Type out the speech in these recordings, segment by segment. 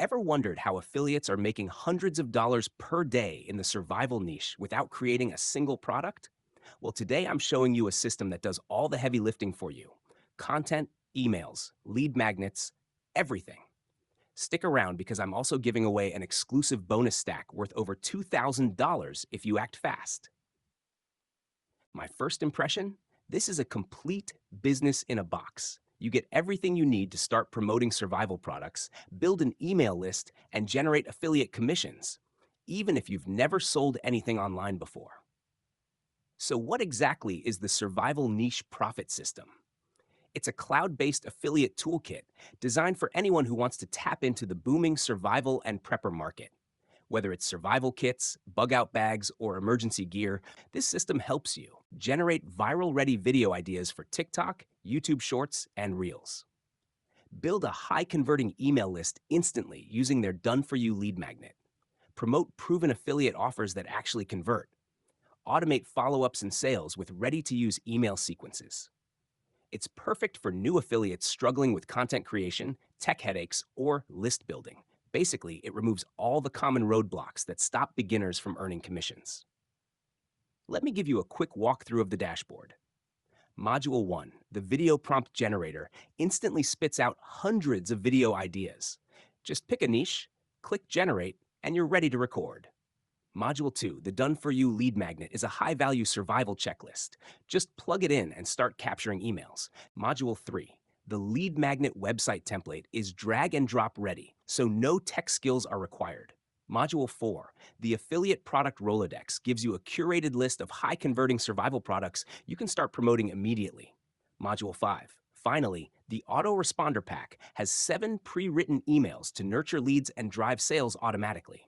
Ever wondered how affiliates are making hundreds of dollars per day in the survival niche without creating a single product? Well, today I'm showing you a system that does all the heavy lifting for you: content, emails, lead magnets, everything. Stick around because I'm also giving away an exclusive bonus stack worth over $2,000 if you act fast. My first impression: this is a complete business in a box. You get everything you need to start promoting survival products, build an email list, and generate affiliate commissions, even if you've never sold anything online before. So, what exactly is the Survival Niche Profit System? It's a cloud based affiliate toolkit designed for anyone who wants to tap into the booming survival and prepper market. Whether it's survival kits, bug out bags, or emergency gear, this system helps you generate viral ready video ideas for TikTok, YouTube Shorts, and Reels. Build a high converting email list instantly using their done for you lead magnet. Promote proven affiliate offers that actually convert. Automate follow ups and sales with ready to use email sequences. It's perfect for new affiliates struggling with content creation, tech headaches, or list building. Basically, it removes all the common roadblocks that stop beginners from earning commissions. Let me give you a quick walkthrough of the dashboard. Module 1, the video prompt generator, instantly spits out hundreds of video ideas. Just pick a niche, click generate, and you're ready to record. Module 2, the Done For You lead magnet, is a high value survival checklist. Just plug it in and start capturing emails. Module 3, the lead magnet website template, is drag and drop ready, so no tech skills are required. Module 4, the affiliate product Rolodex, gives you a curated list of high converting survival products you can start promoting immediately. Module 5, finally, the autoresponder pack, has 7 pre written emails to nurture leads and drive sales automatically.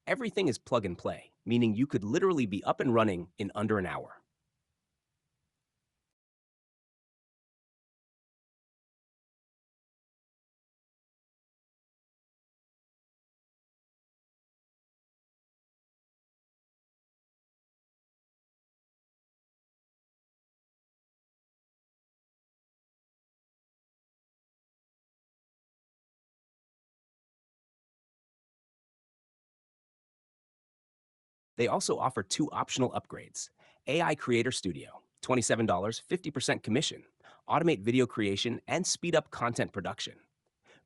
Everything is plug and play, meaning you could literally be up and running in under an hour. They also offer 2 optional upgrades: AI Creator Studio, $27, 50% commission, automate video creation, and speed up content production.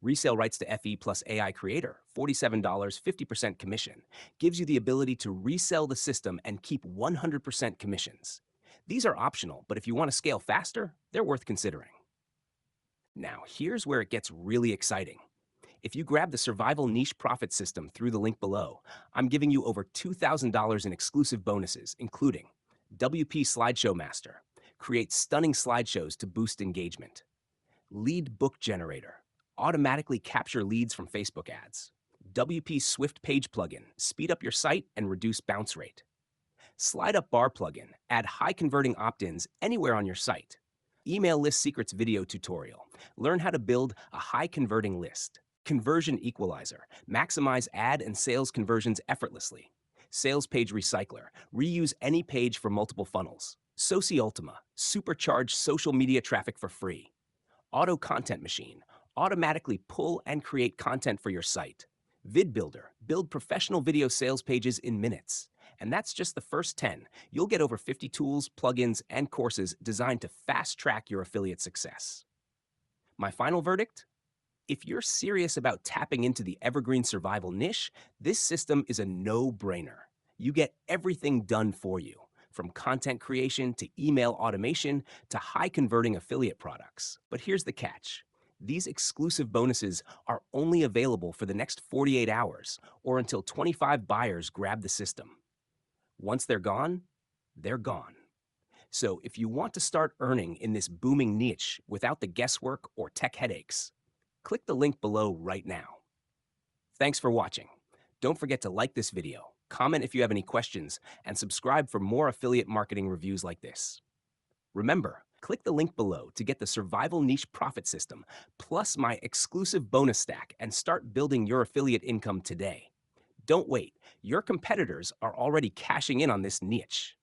Resale rights to FE plus AI Creator, $47, 50% commission, gives you the ability to resell the system and keep 100% commissions. These are optional, but if you want to scale faster, they're worth considering. Now, here's where it gets really exciting. If you grab the Survival Niche Profit System through the link below, I'm giving you over $2,000 in exclusive bonuses, including WP Slideshow Master, create stunning slideshows to boost engagement; Lead Book Generator, automatically capture leads from Facebook ads; WP Swift Page Plugin, speed up your site and reduce bounce rate; Slide Up Bar Plugin, add high converting opt ins anywhere on your site; Email List Secrets video tutorial, learn how to build a high converting list; Conversion Equalizer, maximize ad and sales conversions effortlessly; Sales Page Recycler, reuse any page for multiple funnels; Soci Ultima, supercharge social media traffic for free; Auto Content Machine, automatically pull and create content for your site; Vid Builder, build professional video sales pages in minutes. And that's just the first 10. You'll get over 50 tools, plugins, and courses designed to fast track your affiliate success. My final verdict: if you're serious about tapping into the evergreen survival niche, this system is a no brainer. You get everything done for you, from content creation to email automation to high converting affiliate products. But here's the catch: these exclusive bonuses are only available for the next 48 hours or until 25 buyers grab the system. Once they're gone, they're gone. So if you want to start earning in this booming niche without the guesswork or tech headaches, click the link below right now. Thanks for watching. Don't forget to like this video, comment if you have any questions, and subscribe for more affiliate marketing reviews like this. Remember, click the link below to get the Survival Niche Profit System, plus my exclusive bonus stack, and start building your affiliate income today. Don't wait. Your competitors are already cashing in on this niche.